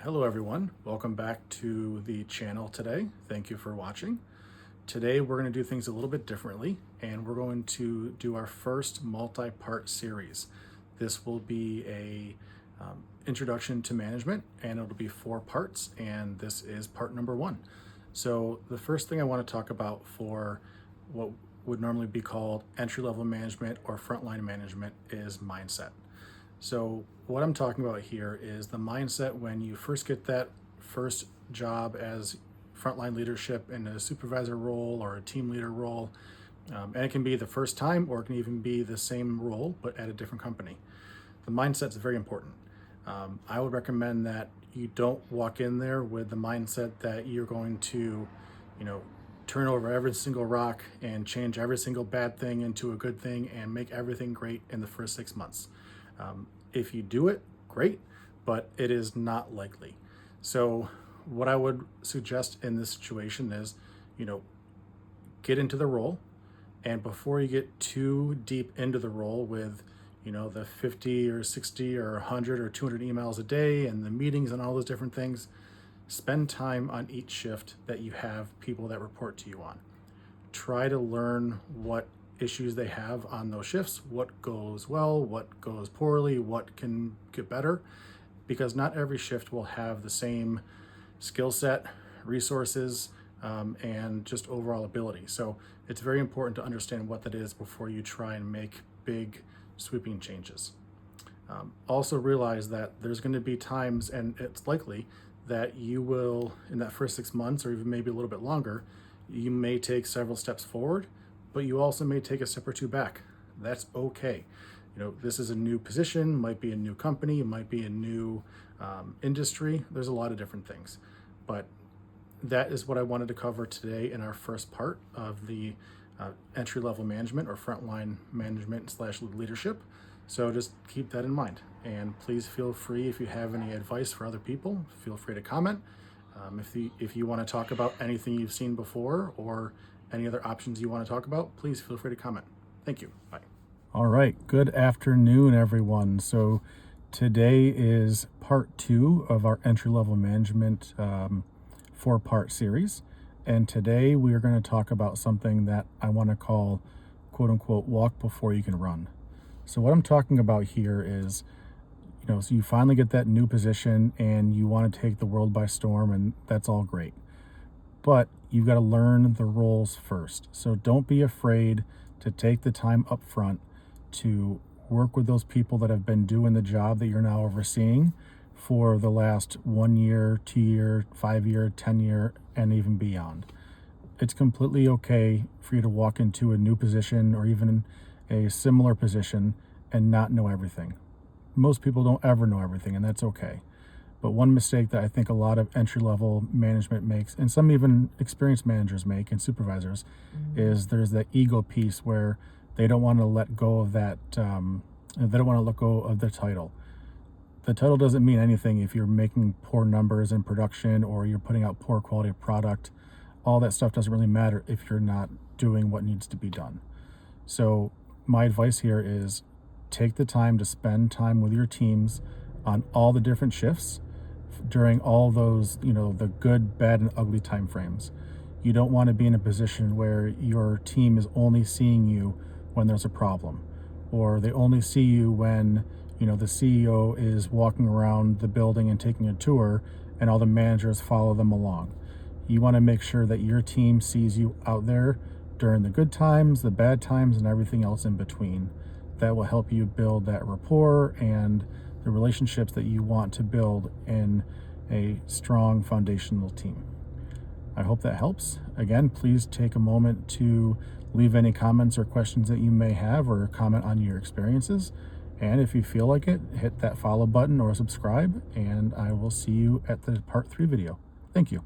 Hello everyone, welcome back to the channel today. Thank you for watching. Today we're going to do things a little bit differently and we're going to do our first multi-part series. This will be a introduction to management and it'll be 4 parts, and this is part number 1. So the first thing I want to talk about for what would normally be called entry-level management or frontline management is mindset. So what I'm talking about here is the mindset when you first get that first job as frontline leadership in a supervisor role or a team leader role. And it can be the first time, or it can even be the same role, but at a different company. The mindset is very important. I would recommend that you don't walk in there with the mindset that you're going to, turn over every single rock and change every single bad thing into a good thing and make everything great in the first 6 months. If you do it, great, but it is not likely. So what I would suggest in this situation is, get into the role, and before you get too deep into the role with, the 50 or 60 or 100 or 200 emails a day and the meetings and all those different things, spend time on each shift that you have people that report to you on. Try to learn what issues they have on those shifts, what goes well, what goes poorly, what can get better, because not every shift will have the same skill set, resources, and just overall ability. So it's very important to understand what that is before you try and make big sweeping changes. Also realize that there's going to be times, and it's likely that you will, in that first 6 months or even maybe a little bit longer, you may take several steps forward, but you also may take a step or 2 back. That's okay. This is a new position, might be a new company, it might be a new industry. There's a lot of different things, but that is what I wanted to cover today in our first part of the entry-level management or frontline management / leadership. So just keep that in mind, and please feel free, if you have any advice for other people, feel free to comment. If you want to talk about anything you've seen before or any other options you want to talk about, please feel free to comment. Thank you. Bye. All right. Good afternoon, everyone. So today is part 2 of our entry-level management 4-part series. And today we are going to talk about something that I want to call, quote unquote, walk before you can run. So what I'm talking about here is, so you finally get that new position and you want to take the world by storm, and that's all great. But you've got to learn the roles first. So don't be afraid to take the time up front to work with those people that have been doing the job that you're now overseeing for the last 1 year, 2 year, 5 year, 10 year, and even beyond. It's completely okay for you to walk into a new position or even a similar position and not know everything. Most people don't ever know everything, and that's okay. But one mistake that I think a lot of entry-level management makes, and some even experienced managers make and supervisors, is there's that ego piece where they don't want to let go of that, they don't want to let go of the title. The title doesn't mean anything if you're making poor numbers in production or you're putting out poor quality of product. All that stuff doesn't really matter if you're not doing what needs to be done. So my advice here is take the time to spend time with your teams on all the different shifts during all those, the good, bad, and ugly time frames. You don't want to be in a position where your team is only seeing you when there's a problem, or they only see you when, the CEO is walking around the building and taking a tour and all the managers follow them along. You want to make sure that your team sees you out there during the good times, the bad times, and everything else in between. That will help you build that rapport and the relationships that you want to build in a strong foundational team. I hope that helps. Again, please take a moment to leave any comments or questions that you may have, or comment on your experiences. And if you feel like it, hit that follow button or subscribe, and I will see you at the part 3 video. Thank you.